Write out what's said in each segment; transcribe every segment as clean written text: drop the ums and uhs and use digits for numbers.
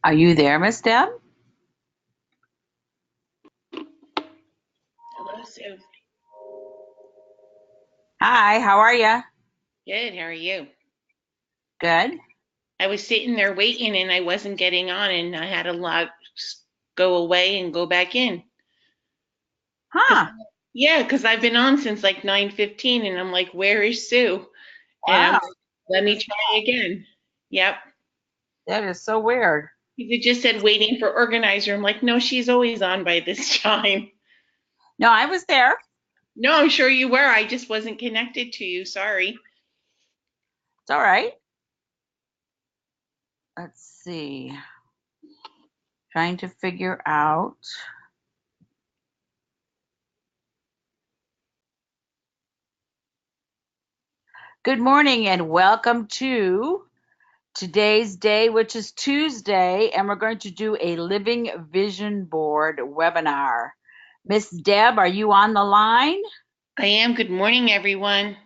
Are you there, Miss Deb? Hello, Sue. Hi, how are you? Good. How are you? Good. I was sitting there waiting and I wasn't getting on, and I had to go away and go back in. Cause Huh. yeah, because I've been on since like 9:15, and I'm like, where is Sue? And I'm Wow. like, let me try again. Yep. That is so weird. It just said waiting for organizer. I'm like, no, she's always on by this time. No, I was there. No, I'm sure you were. I just wasn't connected to you. Sorry. It's all right. Let's see. Trying to figure out. Good morning and welcome to today's day, which is Tuesday, and we're going to do a Living Vision Board webinar. Miss Deb, are you on the line? I am. Good morning, everyone.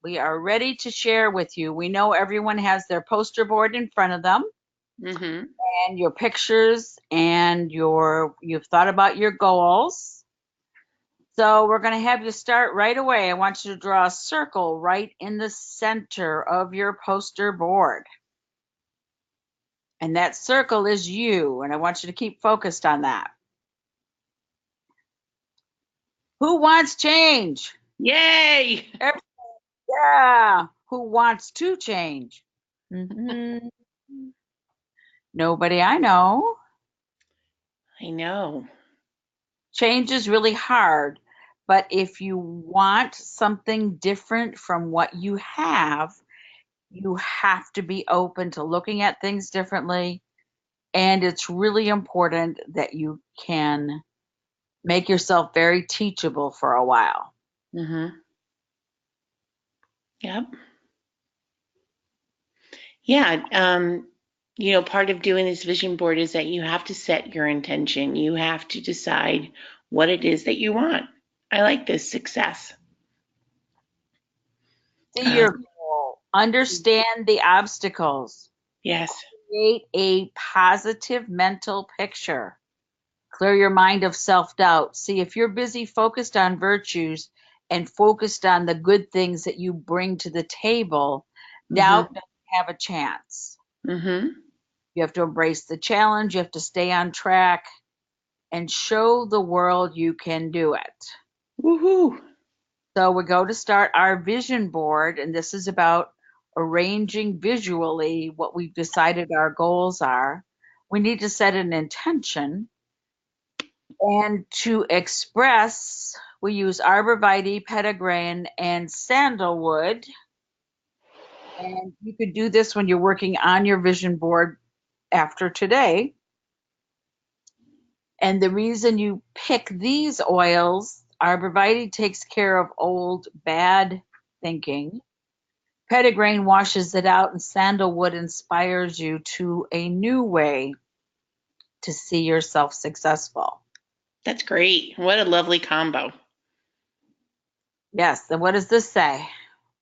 We are ready to share with you. We know everyone has their poster board in front of them. Mm-hmm. And your pictures and you've thought about your goals. So we're going to have you start right away. I want you to draw a circle right in the center of your poster board. And that circle is you, and I want you to keep focused on that. Who wants change? Yay! Yeah. Who wants to change? Mhm. Nobody I know. I know. Change is really hard, but if you want something different from what you have to be open to looking at things differently. And it's really important that you can make yourself very teachable for a while. Mm-hmm. Yep. Yeah, part of doing this vision board is that you have to set your intention. You have to decide what it is that you want. I like this success. See Um, your goal, understand the obstacles, yes. create a positive mental picture, clear your mind of self doubt. See, if you're busy focused on virtues and focused on the good things that you bring to the table, doubt Mm-hmm. doesn't have a chance. Mm-hmm. You have to embrace the challenge, you have to stay on track and show the world you can do it. Woohoo. So we go to start our vision board, and this is about arranging visually what we've decided our goals are. We need to set an intention, and to express, we use arborvitae, petitgrain, and sandalwood. And you could do this when you're working on your vision board after today. And the reason you pick these oils, arborvitae takes care of old bad thinking. Petitgrain washes it out, and sandalwood inspires you to a new way to see yourself successful. That's great. What a lovely combo. Yes, and what does this say?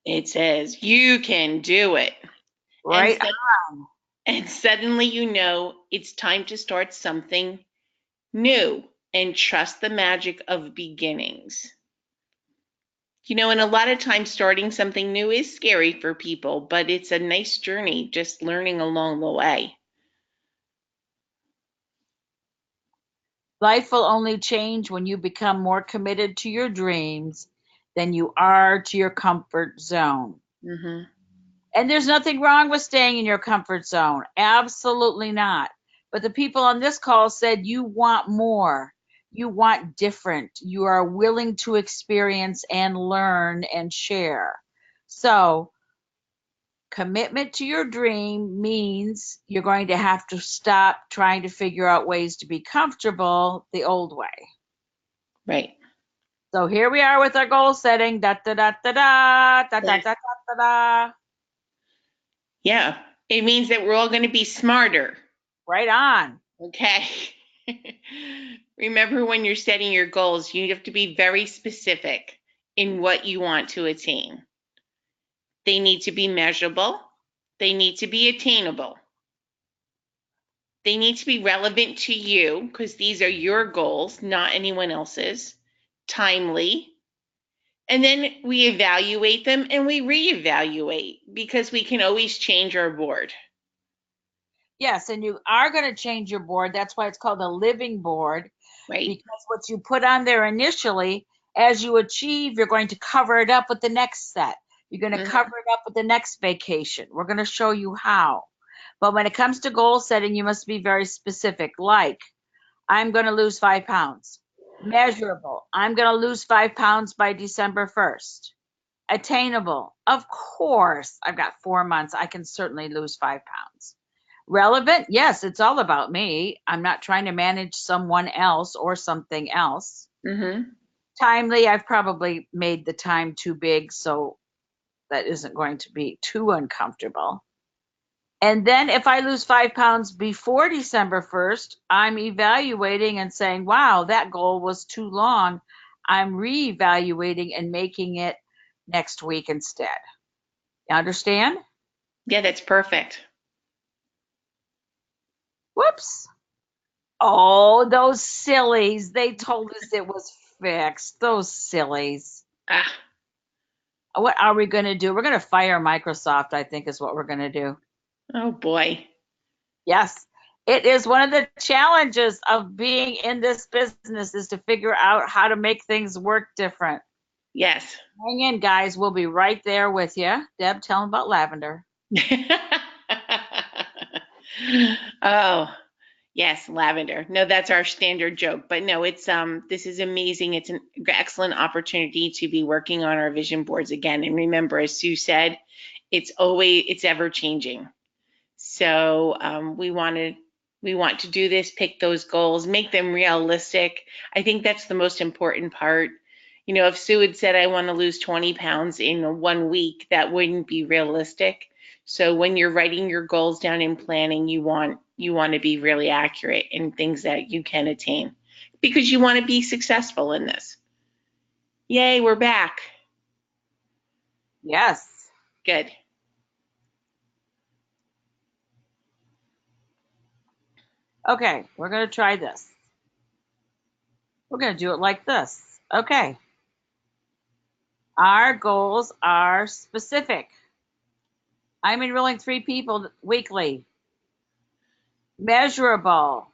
It says you can do it. And, Right sud- on. and suddenly you know it's time to start something new and trust the magic of beginnings. And a lot of times starting something new is scary for people, but it's a nice journey just learning along the way. Life will only change when you become more committed to your dreams than you are to your comfort zone. Hmm. And there's nothing wrong with staying in your comfort zone. Absolutely not. But the people on this call said you want more. You want different. You are willing to experience and learn and share. So, commitment to your dream means you're going to have to stop trying to figure out ways to be comfortable the old way. Right. So here we are with our goal setting. Da da da da da da da da da da. Yeah. It means that we're all going to be smarter. Right on. Okay. Remember, when you're setting your goals, you have to be very specific in what you want to attain. They need to be measurable, they need to be attainable. They need to be relevant to you because these are your goals, not anyone else's. Timely. And then we evaluate them and we reevaluate because we can always change our board. Yes, and you are going to change your board. That's why it's called a living board, Right? because what you put on there initially, as you achieve, you're going to cover it up with the next set. You're going to Mm-hmm. cover it up with the next vacation. We're going to show you how. But when it comes to goal setting, you must be very specific. Like, I'm going to lose 5 pounds. Measurable. I'm going to lose 5 pounds by December 1st. Attainable. Of course, I've got 4 months. I can certainly lose 5 pounds. Relevant? Yes, it's all about me. I'm not trying to manage someone else or something else. Mm-hmm. Timely, I've probably made the time too big, so that isn't going to be too uncomfortable. And then if I lose 5 pounds before December 1st, I'm evaluating and saying, wow, that goal was too long. I'm reevaluating and making it next week instead. You understand? Yeah, that's perfect. Whoops. Oh, those sillies. They told us it was fixed. Those sillies. Ah, What are we going to do? We're going to fire Microsoft, I think is what we're going to do. oh boy. Yes. It is one of the challenges of being in this business is to figure out how to make things work different. Yes. Hang in, guys. We'll be right there with you. Deb, tell them about lavender. Oh, yes, lavender. No, that's our standard joke. But no, it's this is amazing. It's an excellent opportunity to be working on our vision boards again. And remember, as Sue said, it's ever changing. So we want to do this, pick those goals, make them realistic. I think that's the most important part. You know, if Sue had said, I want to lose 20 pounds in 1 week, that wouldn't be realistic. So when you're writing your goals down in planning, you want to be really accurate in things that you can attain because you want to be successful in this. Yay, we're back. Yes. Good. Okay, we're going to try this. We're going to do it like this. Okay. Our goals are specific. I'm enrolling 3 people weekly. Measurable.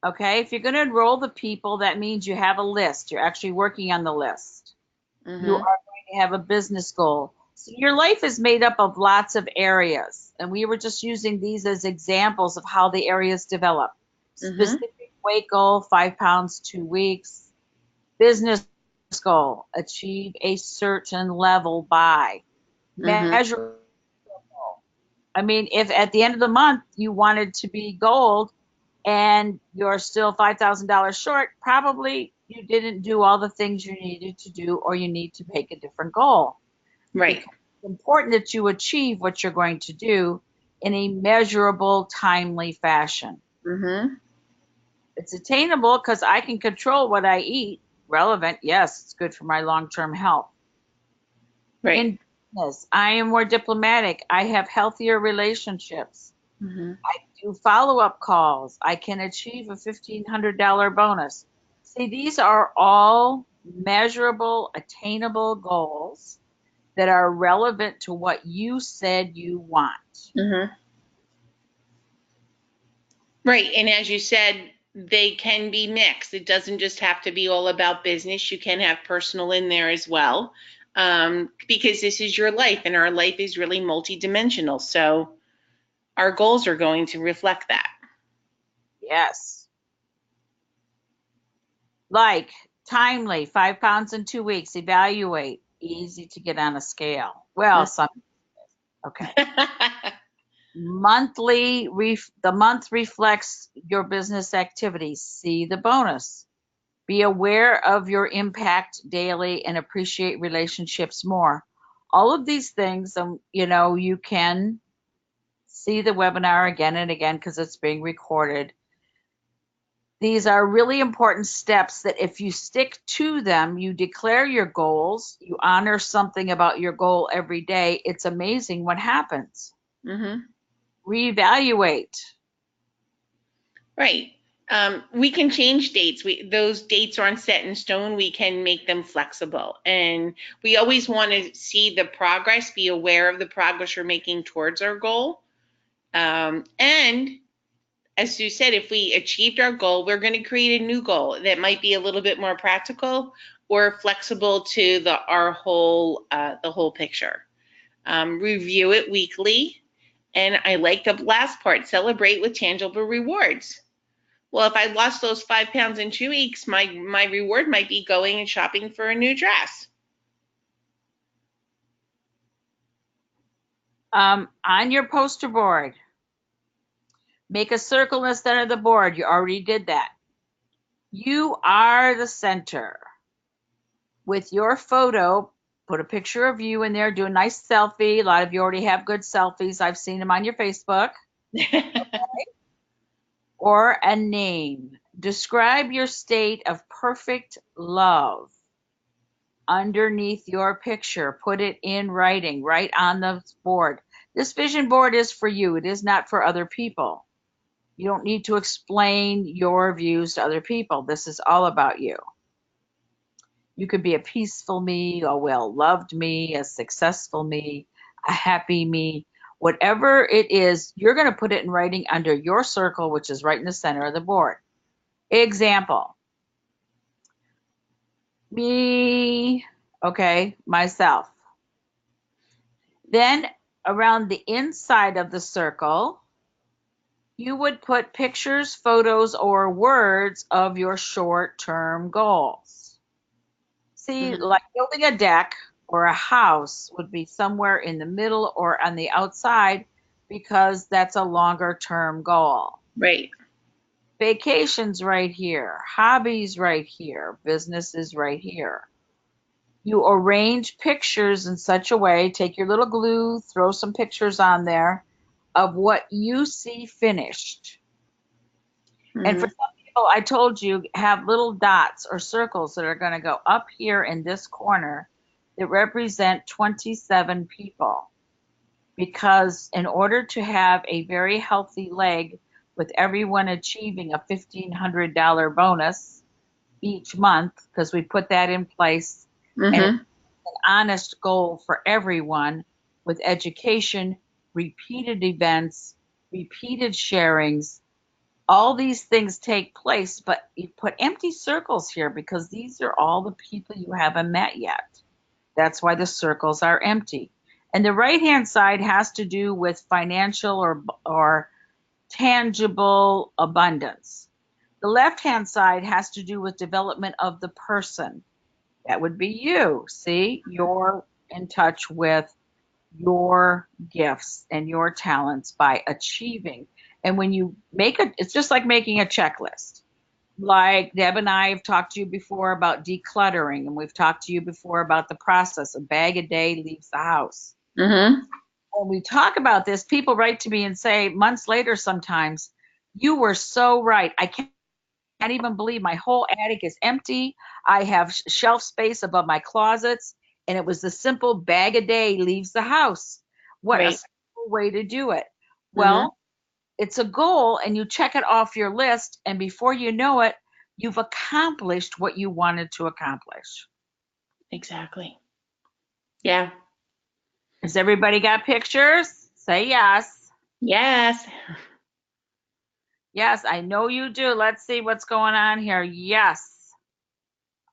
Okay, if you're going to enroll the people, that means you have a list. You're actually working on the list. You are Mm-hmm. going to have a business goal. So your life is made up of lots of areas. And we were just using these as examples of how the areas develop. Mm-hmm. Specific weight goal, 5 pounds, 2 weeks. Business goal, achieve a certain level by. Mm-hmm. Measurable. I mean, if at the end of the month you wanted to be gold and you're still $5,000 short, probably you didn't do all the things you needed to do, or you need to make a different goal. Right. Because it's important that you achieve what you're going to do in a measurable, timely fashion. Mm-hmm. It's attainable because I can control what I eat. Relevant, yes, it's good for my long-term health. Right. In business, I am more diplomatic. I have healthier relationships. Mm-hmm. I do follow-up calls. I can achieve a $1,500 bonus. See, these are all measurable, attainable goals that are relevant to what you said you want. Mm-hmm. Right. And as you said, they can be mixed. It doesn't just have to be all about business. You can have personal in there as well. Because this is your life and our life is really multidimensional. So our goals are going to reflect that. Yes. Like timely, 5 pounds in 2 weeks, evaluate, easy to get on a scale. Well, some, okay. Monthly, the month reflects your business activities. See the bonus. Be aware of your impact daily and appreciate relationships more. All of these things, you can see the webinar again and again because it's being recorded. These are really important steps that if you stick to them, you declare your goals, you honor something about your goal every day. It's amazing what happens. Mm-hmm. Reevaluate. Right. We can change dates. Those dates aren't set in stone. We can make them flexible. And we always want to see the progress, be aware of the progress we're making towards our goal. And as Sue said, if we achieved our goal, we're going to create a new goal that might be a little bit more practical or flexible to the whole picture. Review it weekly. And I like the last part, celebrate with tangible rewards. Well, if I lost those 5 pounds in 2 weeks, my reward might be going and shopping for a new dress. On your poster board, make a circle in the center of the board. You already did that. You are the center. With your photo, put a picture of you in there, do a nice selfie. A lot of you already have good selfies. I've seen them on your Facebook. Or a name. Describe your state of perfect love underneath your picture. Put it in writing, right on the board. This vision board is for you. It is not for other people. You don't need to explain your views to other people. This is all about you. You could be a peaceful me, a well-loved me, a successful me, a happy me. Whatever it is, you're going to put it in writing under your circle, which is right in the center of the board. Example. Me, okay, myself. Then around the inside of the circle, you would put pictures, photos, or words of your short-term goals. See, like building a deck or a house would be somewhere in the middle or on the outside because that's a longer-term goal. Right. Vacations right here, hobbies right here, businesses right here. You arrange pictures in such a way, take your little glue, throw some pictures on there of what you see finished. And for some people, I told you, have little dots or circles that are going to go up here in this corner that represent 27 people. Because in order to have a very healthy leg with everyone achieving a $1,500 bonus each month, because we put that in place, and it's an honest goal for everyone with education, repeated events, repeated sharings. All these things take place, but you put empty circles here because these are all the people you haven't met yet. That's why the circles are empty. And the right-hand side has to do with financial or tangible abundance. The left-hand side has to do with development of the person. That would be you. See, you're in touch with your gifts and your talents by achieving. And when you make it's just like making a checklist. Like Deb and I have talked to you before about decluttering, and we've talked to you before about the process. A bag a day leaves the house. When we talk about this, people write to me and say months later sometimes, you were so right. I can't even believe my whole attic is empty. I have shelf space above my closets, and it was the simple bag a day leaves the house. What a simple way to do it. Well, it's a goal, and you check it off your list, and before you know it, you've accomplished what you wanted to accomplish. Exactly. Yeah. Has everybody got pictures? Say yes. Yes. Yes, I know you do. Let's see what's going on here. Yes.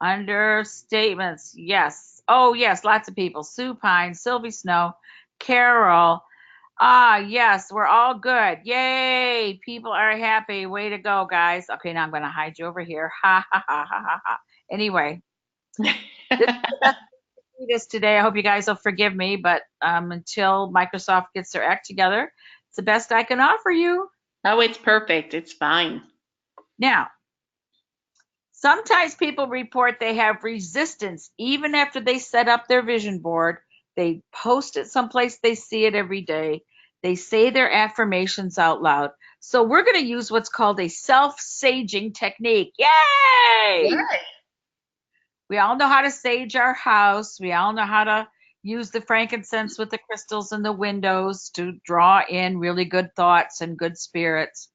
Under statements, yes. Oh, yes, lots of people. Sue Pine, Sylvie Snow, Carol. Ah, yes, we're all good. Yay, people are happy. Way to go, guys. Okay, now I'm going to hide you over here. Ha, ha, ha, ha, ha, ha. Anyway, this is the best way to do this today. I hope you guys will forgive me, but until Microsoft gets their act together, it's the best I can offer you. Oh, it's perfect. It's fine. Now, sometimes people report they have resistance even after they set up their vision board. They post it someplace, they see it every day. They say their affirmations out loud. So we're going to use what's called a self-saging technique. Yay! Yay! We all know how to sage our house. We all know how to use the frankincense with the crystals in the windows to draw in really good thoughts and good spirits.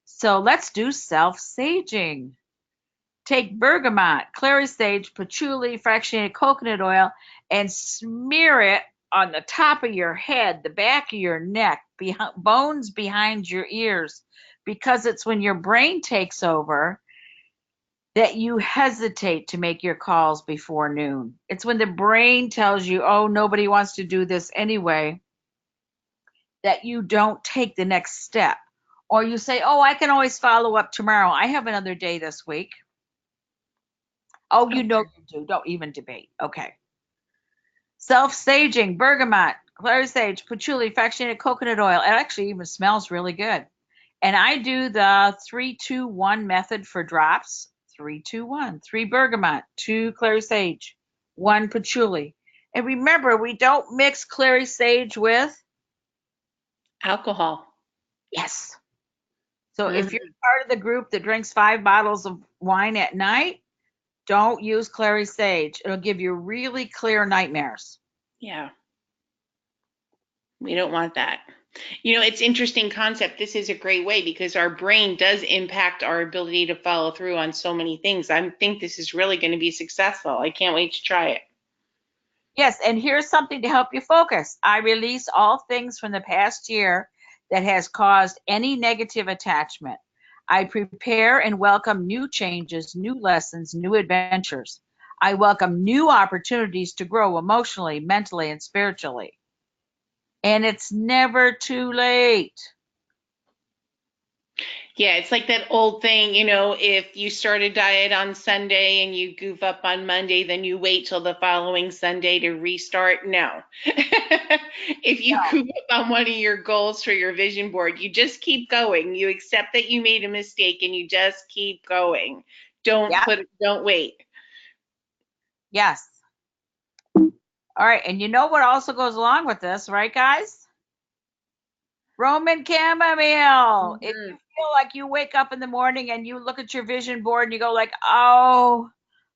So let's do self-saging. Take bergamot, clary sage, patchouli, fractionated coconut oil, and smear it on the top of your head, the back of your neck, bones behind your ears, because it's when your brain takes over that you hesitate to make your calls before noon. It's when the brain tells you, oh, nobody wants to do this anyway, that you don't take the next step. Or you say, oh, I can always follow up tomorrow. I have another day this week. Oh, you know you do. Don't even debate. Okay. Self-saging, bergamot, clary sage, patchouli, fractionated coconut oil. It actually even smells really good. And I do the 3-2-1 method for drops. 3-2-1. 3 bergamot, 2 clary sage, 1 patchouli. And remember, we don't mix clary sage with Alcohol. yes. So if you're Mhm. part of the group that drinks 5 bottles of wine at night, don't use clary sage. It'll give you really clear nightmares. Yeah, we don't want that. You know, it's interesting concept. This is a great way because our brain does impact our ability to follow through on so many things. I think this is really going to be successful. I can't wait to try it. Yes, and here's something to help you focus. I release all things from the past year that has caused any negative attachment. I prepare and welcome new changes, new lessons, new adventures. I welcome new opportunities to grow emotionally, mentally, and spiritually. And it's never too late. Yeah, it's like that old thing, you know, if you start a diet on Sunday and you goof up on Monday, then you wait till the following Sunday to restart. No. If you goof up on one of your goals for your vision board, you just keep going. You accept that you made a mistake and you just keep going. Yeah, Don't wait. yes. All right, and you know what also goes along with this, right, guys? Roman chamomile. If you Mhm. feel like you wake up in the morning and you look at your vision board and you go like, "Oh,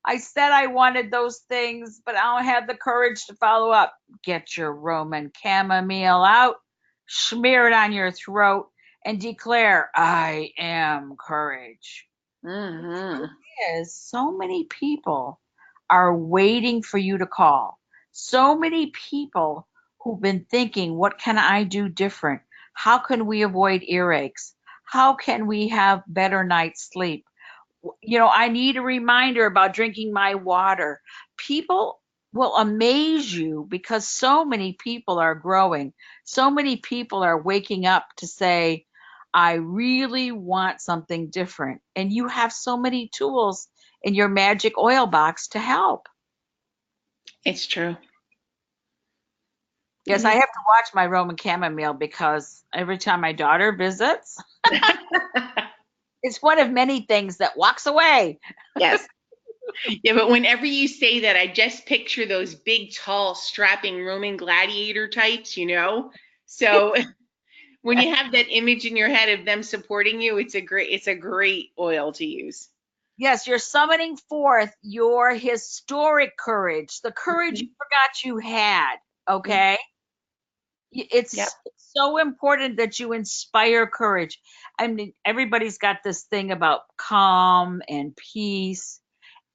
I said I wanted those things, but I don't have the courage to follow up." Get your Roman chamomile out, smear it on your throat, and declare, "I am courage." The truth Mhm. is, so many people are waiting for you to call. So many people who've been thinking, what can I do different? How can we avoid earaches? How can we have better night's sleep? I need a reminder about drinking my water. People will amaze you because so many people are growing. So many people are waking up to say, I really want something different. And you have so many tools in your magic oil box to help. It's true. Yes, I have to watch my Roman chamomile because every time my daughter visits, it's one of many things that walks away. Yes. Yeah, but whenever you say that, I just picture those big, tall, strapping Roman gladiator types, you know? So when you have that image in your head of them supporting you, it's a great oil to use. Yes, you're summoning forth your historic courage, the courage you Mhm. forgot you had. Mhm. Okay. Yep. It's so important that you inspire courage. I mean, everybody's got this thing about calm and peace.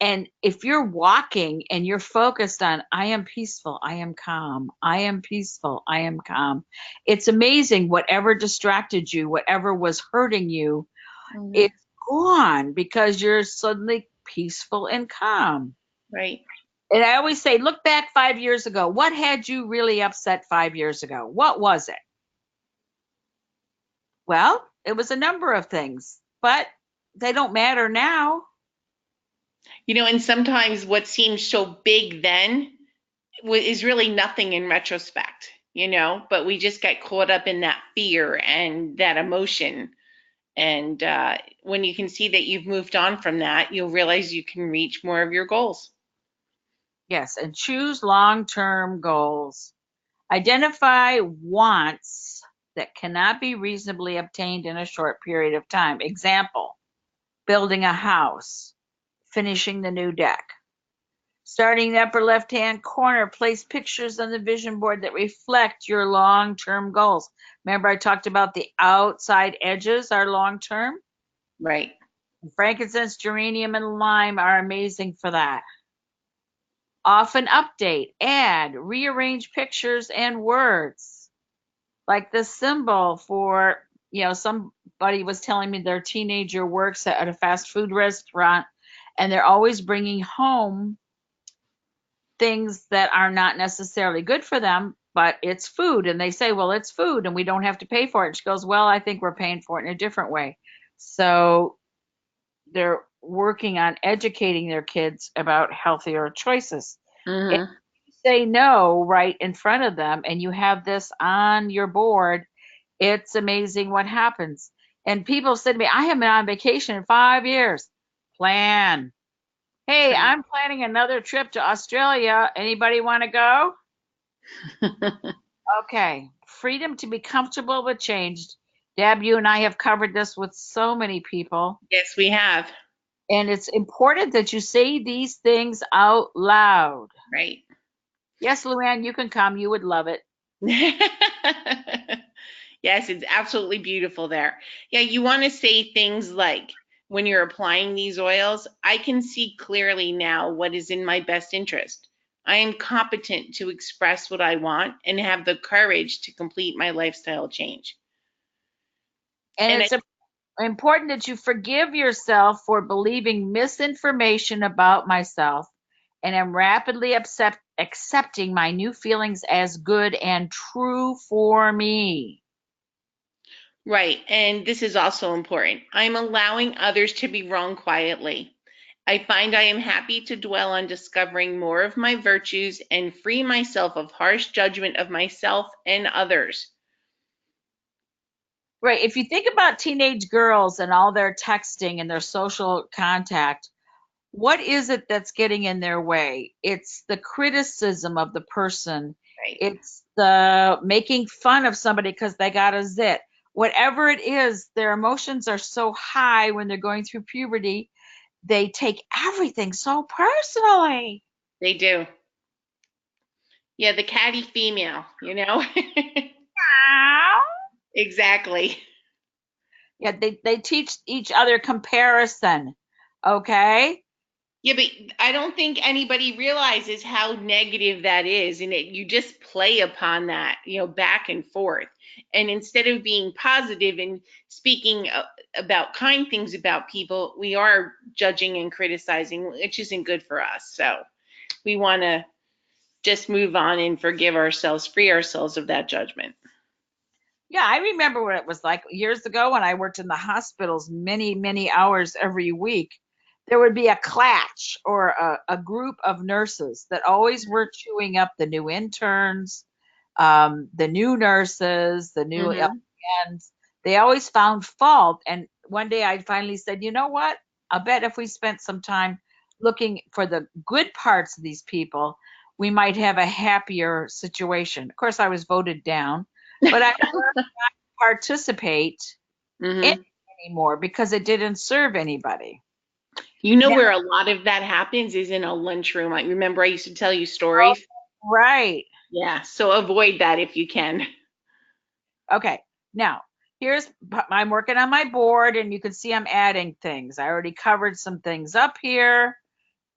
And if you're walking and you're focused on, I am peaceful, I am calm, I am peaceful, I am calm, it's amazing whatever distracted you, whatever was hurting you, Mhm. it's gone because you're suddenly peaceful and calm. Right. And I always say, look back 5 years ago. What had you really upset 5 years ago? What was it? Well, it was a number of things, but they don't matter now. You know, and sometimes what seems so big then is really nothing in retrospect, you know, but we just get caught up in that fear and that emotion. And when you can see that you've moved on from that, you'll realize you can reach more of your goals. Yes, and choose long term goals. Identify wants that cannot be reasonably obtained in a short period of time. Example, building a house, finishing the new deck. Starting in the upper left-hand corner, place pictures on the vision board that reflect your long-term goals. Remember I talked about the outside edges are long-term? Right. Frankincense, geranium, and lime are amazing for that. Often update, add, rearrange pictures and words. Like the symbol for, somebody was telling me their teenager works at a fast food restaurant and they're always bringing home things that are not necessarily good for them, but it's food. And they say, well, it's food and we don't have to pay for it. And she goes, well, I think we're paying for it in a different way. So they're working on educating their kids about healthier choices. If Mm-hmm. you say no right in front of them and you have this on your board, it's amazing what happens. And people said to me, I haven't been on vacation in 5 years. Plan. Hey, I'm planning another trip to Australia. Anybody want to go? Okay. Freedom to be comfortable with change. Deb, you and I have covered this with so many people. Yes, we have. And it's important that you say these things out loud. Right. Yes, Luann, you can come. You would love it. Yes, it's absolutely beautiful there. Yeah, you want to say things like, when you're applying these oils, I can see clearly now what is in my best interest. I am competent to express what I want and have the courage to complete my lifestyle change. And And it's important that you forgive yourself for believing misinformation about myself and am rapidly accepting my new feelings as good and true for me. right, and this is also important. I'm allowing others to be wrong quietly. I find I am happy to dwell on discovering more of my virtues and free myself of harsh judgment of myself and others. Right. If you think about teenage girls and all their texting and their social contact, what is it that's getting in their way? It's the criticism of the person. Right. It's the making fun of somebody because they got a zit. Whatever it is, their emotions are so high when they're going through puberty, they take everything so personally. They do. Yeah, the catty female, you know? Exactly. Yeah, they teach each other comparison. Okay? Yeah, but I don't think anybody realizes how negative that is. And you just play upon that, back and forth. And instead of being positive and speaking about kind things about people, we are judging and criticizing, which isn't good for us. So we want to just move on and forgive ourselves, free ourselves of that judgment. Yeah, I remember what it was like years ago when I worked in the hospitals many, many hours every week. There would be a clash or a group of nurses that always were chewing up the new interns, the new nurses, the new Mm-hmm. LPNs. They always found fault. And one day I finally said, you know what? I bet if we spent some time looking for the good parts of these people, we might have a happier situation. Of course, I was voted down, but I participate in it Mm-hmm. anymore because it didn't serve anybody. You know Now, where a lot of that happens is in a lunchroom. I remember I used to tell you oh, stories. right. Yeah, so avoid that if you can. Okay. Now, I'm working on my board and you can see I'm adding things. I already covered some things up here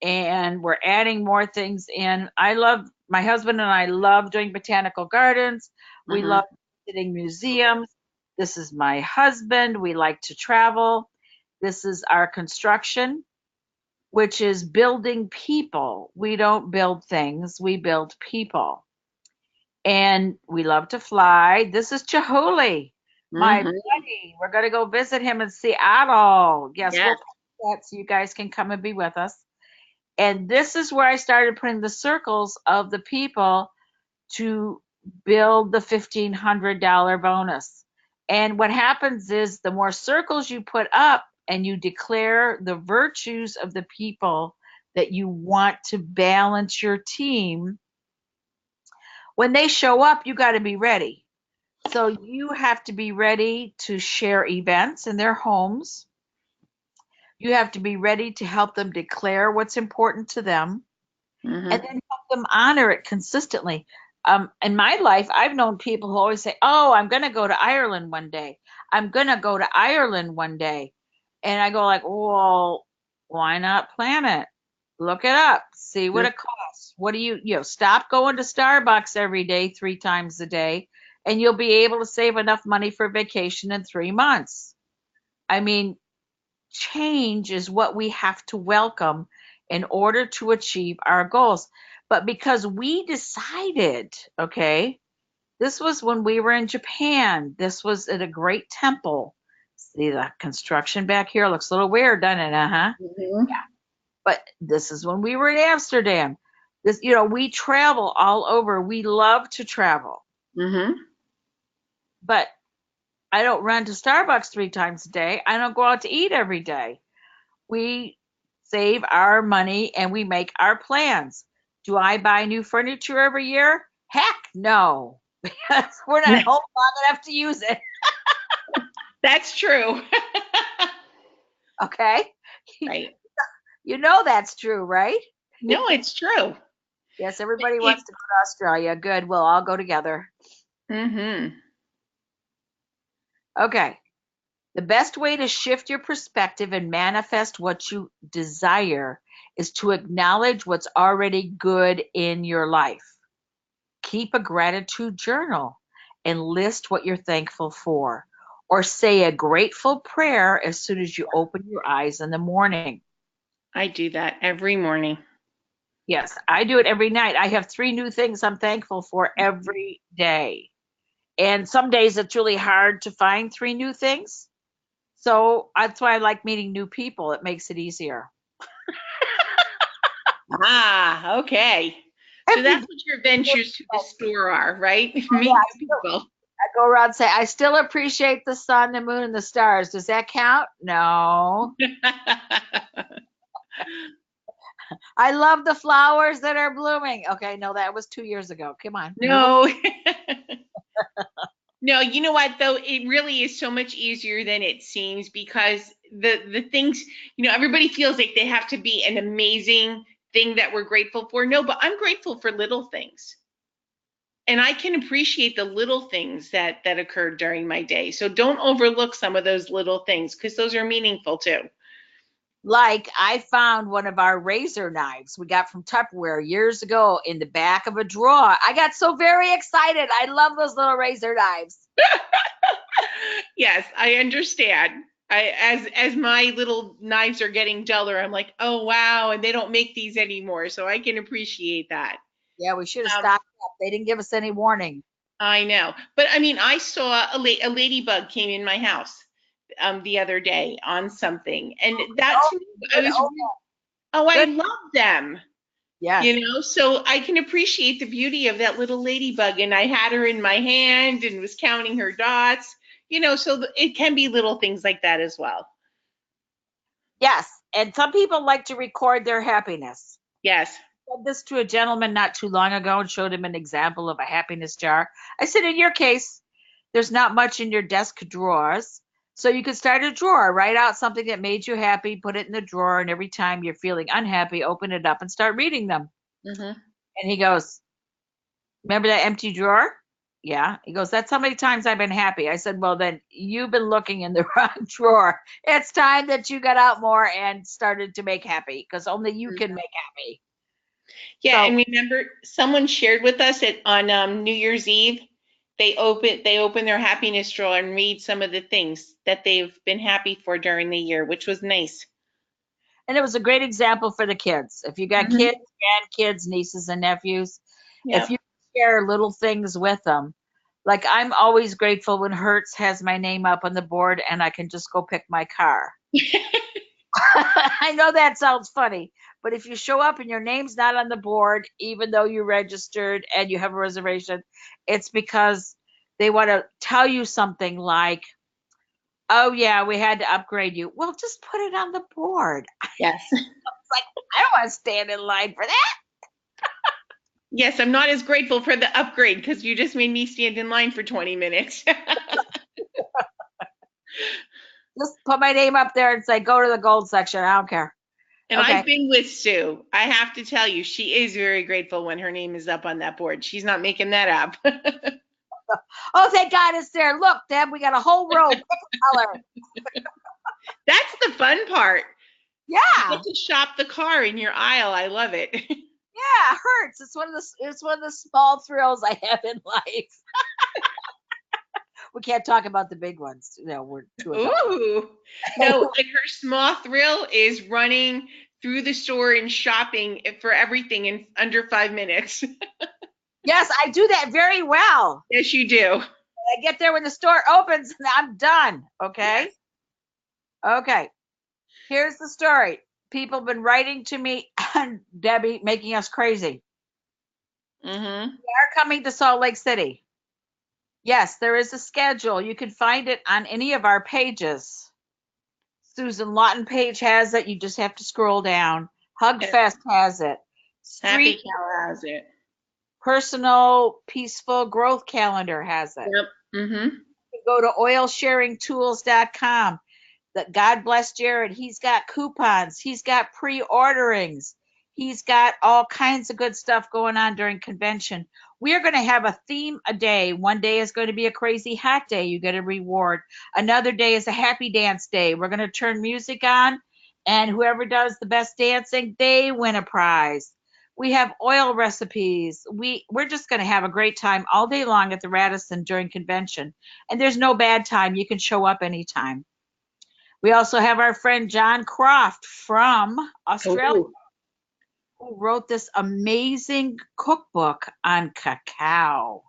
and we're adding more things in. My husband and I love doing botanical gardens. We Hmm. love visiting museums. This is my husband. We like to travel. This is our construction, which is building people. We don't build things, we build people. And we love to fly. This is Chihuly, my Hmm. buddy. We're going to go visit him in Seattle. Yes, we'll Yes. post that so you guys can come and be with us. And this is where I started putting the circles of the people to build the $1,500 bonus. And what happens is the more circles you put up and you declare the virtues of the people that you want to balance your team, when they show up, you got to be ready. So you have to be ready to share events in their homes. You have to be ready to help them declare what's important to them. and Mhm. then help them honor it consistently. In my life, I've known people who always say, "Oh, I'm going to go to Ireland one day. I'm going to go to Ireland one day," and I go like, "Well, why not plan it? Look it up, see what Mm. it costs. What do you stop going to Starbucks every day, 3 times a day, and you'll be able to save enough money for vacation in 3 months." I mean, change is what we have to welcome in order to achieve our goals. But because we decided, okay, this was when we were in Japan, this was at a great temple. See the construction back here looks a little weird, doesn't it? Uh-huh. Mhm. But this is when we were in Amsterdam. This, we travel all over. We love to travel. Mhm. But I don't run to Starbucks 3 times a day. I don't go out to eat every day. We save our money and we make our plans. Do I buy new furniture every year? Heck no, because we're not home long enough to use it. That's true. Okay. Right. You know that's true, right? No, it's true. Yes, everybody It, wants to go to Australia. Good. We'll all go together. mhm. Okay. The best way to shift your perspective and manifest what you desire is to acknowledge what's already good in your life. Keep a gratitude journal and list what you're thankful for, or say a grateful prayer as soon as you open your eyes in the morning. I do that every morning. Yes, I do it every night. I have 3 new things I'm thankful for every day. And some days it's really hard to find 3 new things. So that's why I like meeting new people. It makes it easier. Ah, okay. So Every that's day, what your ventures to the store are, right? yeah, Meet new people. I go around and say, I still appreciate the sun, the moon, and the stars. Does that count? No. I love the flowers that are blooming. Okay, no, that was 2 years ago. Come on, move on. No. No, you know what though? It really is so much easier than it seems because the things, everybody feels like they have to be an amazing thing that we're grateful for. No, but I'm grateful for little things. And I can appreciate the little things that occurred during my day. So don't overlook some of those little things because those are meaningful too. Like I found one of our razor knives we got from Tupperware years ago in the back of a drawer. I got so very excited. I love those little razor knives. Yes, I understand. As my little knives are getting duller, I'm like, oh wow, and they don't make these anymore, so I can appreciate that. Yeah, we should have Um, stocked up. They didn't give us any warning. I know, but I mean, I saw a ladybug came in my house the other day on something, and that Oh, to me, I good. was, Oh, oh, I good. love them. Yes. So I can appreciate the beauty of that little ladybug. And I had her in my hand and was counting her dots, so it can be little things like that as well. Yes. And some people like to record their happiness. Yes. I said this to a gentleman not too long ago and showed him an example of a happiness jar. I said, in your case, there's not much in your desk drawers. So you could start a drawer, write out something that made you happy, put it in the drawer, and every time you're feeling unhappy, open it up and start reading them. Hmm. And he goes, remember that empty drawer? Yeah. He goes, that's how many times I've been happy. I said, well, then you've been looking in the wrong drawer. It's time that you got out more and started to make happy because only you can make happy. Yeah, So, and remember, someone shared with us on New Year's Eve. They open their happiness drawer and read some of the things that they've been happy for during the year, which was nice. and it was a great example for the kids. If you got Hmm. kids, grandkids, nieces, and nephews, if Yep. you share little things with them, like I'm always grateful when Hertz has my name up on the board and I can just go pick my car. I know that sounds funny, but if you show up and your name's not on the board, even though you registered and you have a reservation, it's because they want to tell you something like, oh, yeah, we had to upgrade you. Well, just put it on the board. Yes. It's like, I don't want to stand in line for that. Yes, I'm not as grateful for the upgrade because you just made me stand in line for 20 minutes. Just put my name up there and say, go to the gold section. I don't care. And Okay. I've been with Sue. I have to tell you, she is very grateful when her name is up on that board. She's not making that up. Oh, thank God it's there. Look, Deb, we got a whole row. Pick a color. That's the fun part. You Yeah. get to shop the car in your aisle. I love it. Yeah, it hurts. It's one of the small thrills I have in life. We can't talk about the big ones. We're too adult. Ooh. No, like her small thrill is running through the store and shopping for everything in under 5 minutes. Yes, I do that very well. Yes, you do. I get there when the store opens and I'm done. Okay. Yes. Okay. Here's the story. People have been writing to me, Debbie, making us crazy. Mm-hmm. They're coming to Salt Lake City. Yes, there is a schedule. You can find it on any of our pages. Susan Lawton page has it. You just have to scroll down. Hugfest has it. Happy Street Cow has it. Personal Peaceful Growth Calendar has it. Yep. Mm-hmm. You go to oilsharingtools.com. That God bless Jared. He's got coupons. He's got pre-orderings. He's got all kinds of good stuff going on during convention. We are going to have a theme a day. One day is going to be a crazy hot day. You get a reward. Another day is a happy dance day. We're going to turn music on, and whoever does the best dancing, they win a prize. We have oil recipes. We're just going to have a great time all day long at the Radisson during convention. And there's no bad time. You can show up anytime. We also have our friend John Croft from Australia Ooh. who wrote this amazing cookbook on cacao.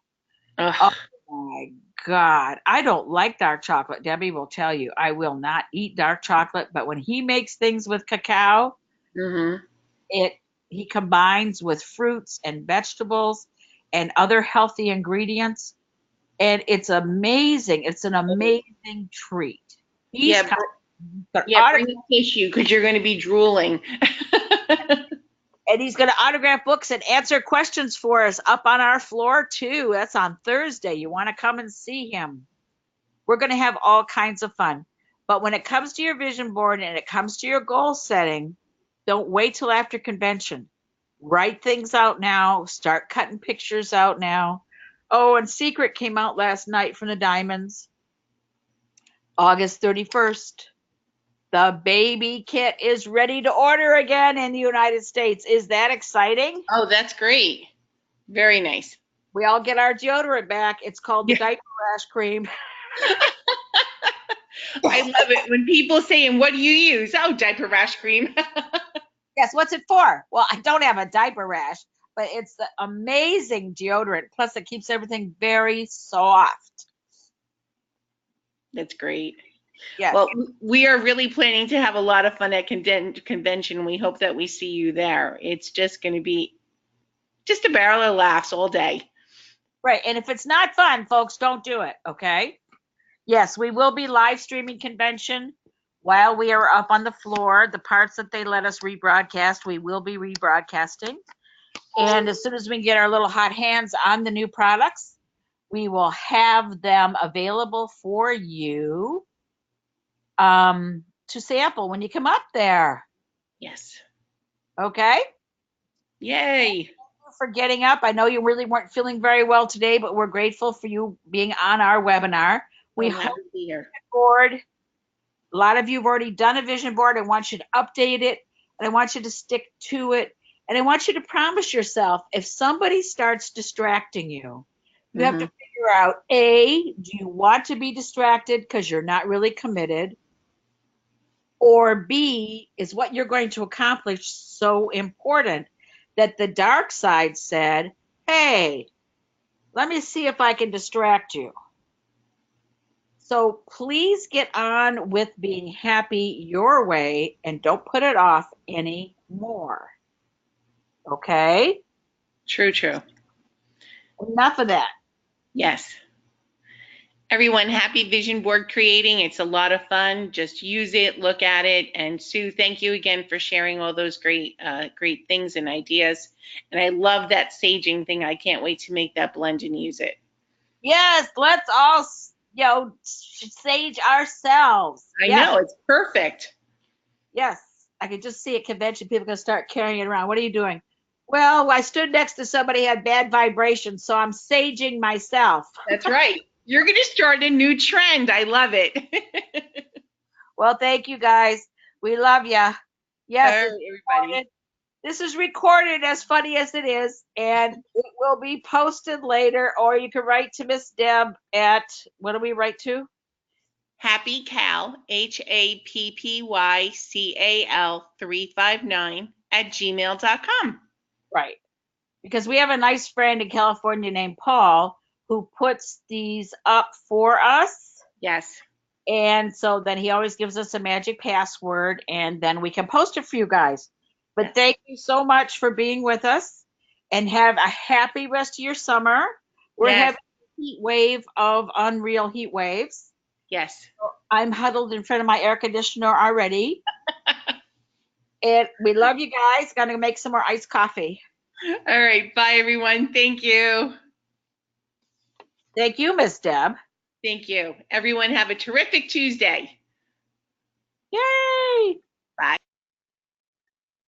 Ugh. Oh my God. I don't like dark chocolate. Debbie will tell you I will not eat dark chocolate, but when he makes things with cacao, Mm-hmm. it he combines with fruits and vegetables and other healthy ingredients, and it's amazing. It's an amazing treat. He's Yeah, kind of yeah, bring a tissue because you're going to be drooling. and he's going to autograph books and answer questions for us up on our floor too. That's on Thursday. You want to come and see him. We're going to have all kinds of fun. But when it comes to your vision board and it comes to your goal setting, don't wait till after convention. Write things out now. Start cutting pictures out now. Oh, and Secret came out last night from the Diamonds, August 31st. The baby kit is ready to order again in the United States. Is that exciting? Oh, that's great. Very nice. We all get our deodorant back. It's called the Yeah. diaper rash cream. I love it when people say, and what do you use? Oh, diaper rash cream. Yes, what's it for? Well, I don't have a diaper rash, but it's the amazing deodorant. Plus, it keeps everything very soft. That's great. Yes. Well, we are really planning to have a lot of fun at convention. We hope that we see you there. It's just going to be just a barrel of laughs all day. Right. And if it's not fun, folks, don't do it. Okay. Yes, we will be live streaming convention while we are up on the floor. The parts that they let us rebroadcast, we will be rebroadcasting. And as soon as we can get our little hot hands on the new products, we will have them available for you to sample when you come up there. Yes. Okay? Yay. For getting up. I know you really weren't feeling very well today, but we're grateful for you being on our webinar. We So happy hope to be here. board. A lot of you have already done a vision board. I want you to update it, and I want you to stick to it. And I want you to promise yourself if somebody starts distracting you, you have to figure out A, do you want to be distracted because you're not really committed? Or B, is what you're going to accomplish so important that the dark side said, hey, let me see if I can distract you. So please get on with being happy your way and don't put it off anymore. Okay? True, true. Enough of that. Yes. Everyone, happy vision board creating. It's a lot of fun. Just use it, look at it. And Sue, thank you again for sharing all those great things and ideas. And I love that saging thing. I can't wait to make that blend and use it. Yes, let's all, sage ourselves. I Yes. know, it's perfect. Yes. I could just see at convention people gonna start carrying it around. What are you doing? Well, I stood next to somebody who had bad vibrations, so I'm saging myself. That's right. You're going to start a new trend. I love it. Well, thank you guys. We love ya. All Yes, right, this is everybody. recorded. This is recorded, as funny as it is, and it will be posted later. Or you can write to Miss Deb at, what do we write to? Happy Cal, HAPPYCAL 359 at gmail.com. Right. Because we have a nice friend in California named Paul who puts these up for us. Yes. And so then he always gives us a magic password and then we can post it for you guys. But Yes. thank you so much for being with us and have a happy rest of your summer. We're Yes. having a heat wave of unreal heat waves. Yes. I'm huddled in front of my air conditioner already. And we love you guys. Gonna make some more iced coffee. All right. Bye, everyone. Thank you. Thank you, Miss Deb. Thank you. Everyone have a terrific Tuesday. Yay!